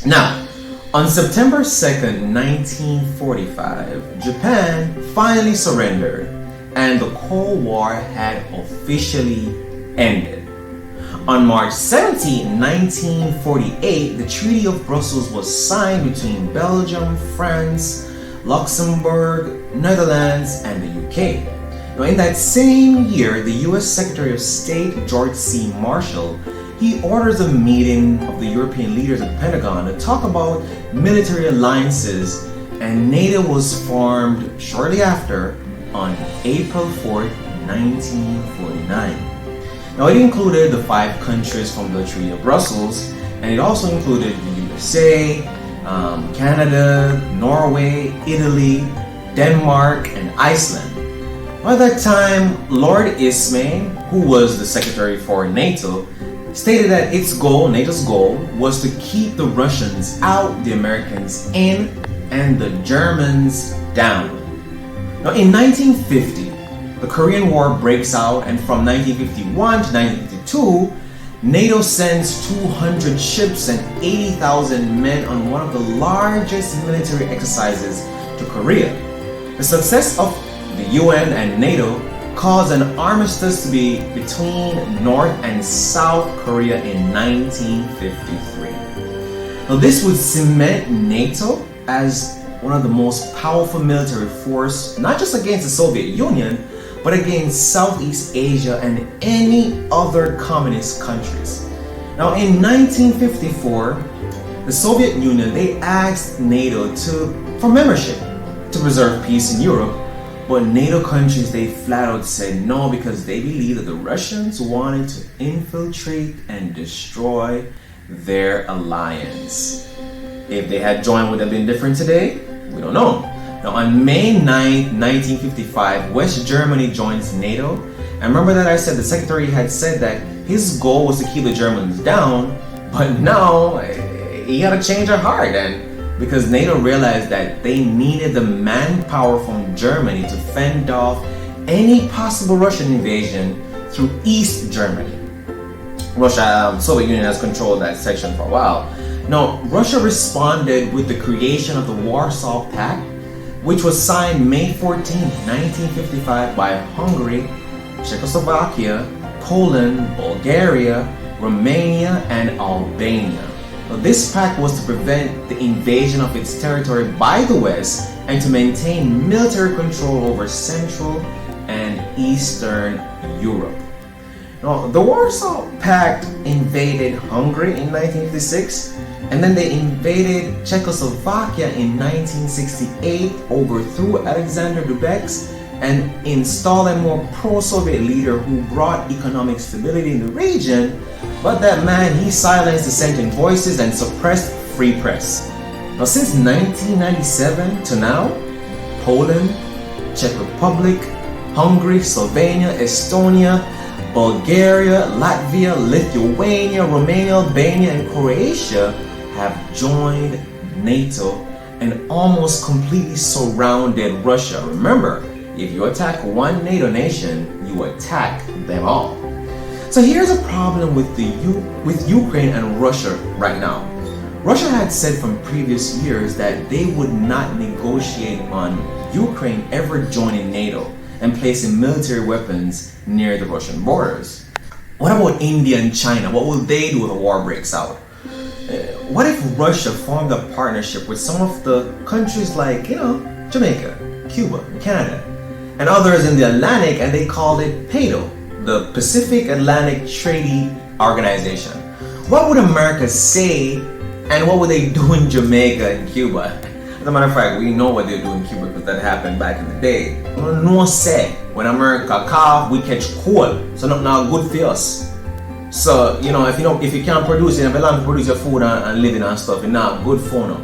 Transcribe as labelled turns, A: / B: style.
A: Now, on September 2nd, 1945, Japan finally surrendered and the Cold War had officially ended. On March 17, 1948, the Treaty of Brussels was signed between Belgium, France, Luxembourg, Netherlands, and the UK. Now, in that same year, the US Secretary of State, George C. Marshall, he orders a meeting of the European leaders at the Pentagon to talk about military alliances, and NATO was formed shortly after on April 4th, 1949. Now, it included the 5 countries from the Treaty of Brussels, and it also included the USA, Canada, Norway, Italy, Denmark, and Iceland. By that time, Lord Ismay, who was the Secretary for NATO, stated that its goal, NATO's goal, was to keep the Russians out, the Americans in, and the Germans down. Now, in 1950, the Korean War breaks out, and from 1951 to 1952, NATO sends 200 ships and 80,000 men on one of the largest military exercises to Korea. The success of the UN and NATO caused an armistice to be between North and South Korea in 1953. Now, this would cement NATO as one of the most powerful military forces, not just against the Soviet Union, but against Southeast Asia and any other communist countries. Now, in 1954, the Soviet Union, they asked NATO for membership to preserve peace in Europe, but NATO countries, they flat out said no because they believed that the Russians wanted to infiltrate and destroy their alliance. If they had joined, would it have been different today? We don't know. Now, on May 9, 1955, West Germany joins NATO. And remember that I said the Secretary had said that his goal was to keep the Germans down, but now he had to change her heart, and because NATO realized that they needed the manpower from Germany to fend off any possible Russian invasion through East Germany. Soviet Union has controlled that section for a while. Now, Russia responded with the creation of the Warsaw Pact, which was signed May 14, 1955 by Hungary, Czechoslovakia, Poland, Bulgaria, Romania, and Albania. Now, this pact was to prevent the invasion of its territory by the West and to maintain military control over Central and Eastern Europe. Now, the Warsaw Pact invaded Hungary in 1956, and then they invaded Czechoslovakia in 1968, overthrew Alexander Dubček, and installed a more pro-Soviet leader who brought economic stability in the region. But that man, he silenced dissenting voices and suppressed free press. Now, since 1997 to now, Poland, Czech Republic, Hungary, Slovenia, Estonia, Bulgaria, Latvia, Lithuania, Romania, Albania, and Croatia have joined NATO and almost completely surrounded Russia. Remember, if you attack one NATO nation, you attack them all. So here's a problem with Ukraine and Russia right now. Russia had said from previous years that they would not negotiate on Ukraine ever joining NATO and placing military weapons near the Russian borders. What about India and China? What will they do if a war breaks out? What if Russia formed a partnership with some of the countries like, Jamaica, Cuba, Canada, and others in the Atlantic, and they called it PATO, the Pacific Atlantic Treaty Organization? What would America say, and what would they do in Jamaica and Cuba? As a matter of fact, we know what they do in Cuba because that happened back in the day. No say, when America cough, we catch cold, so not good for us. So, if you can't produce, you have to produce your food and living and stuff, it's not good for no.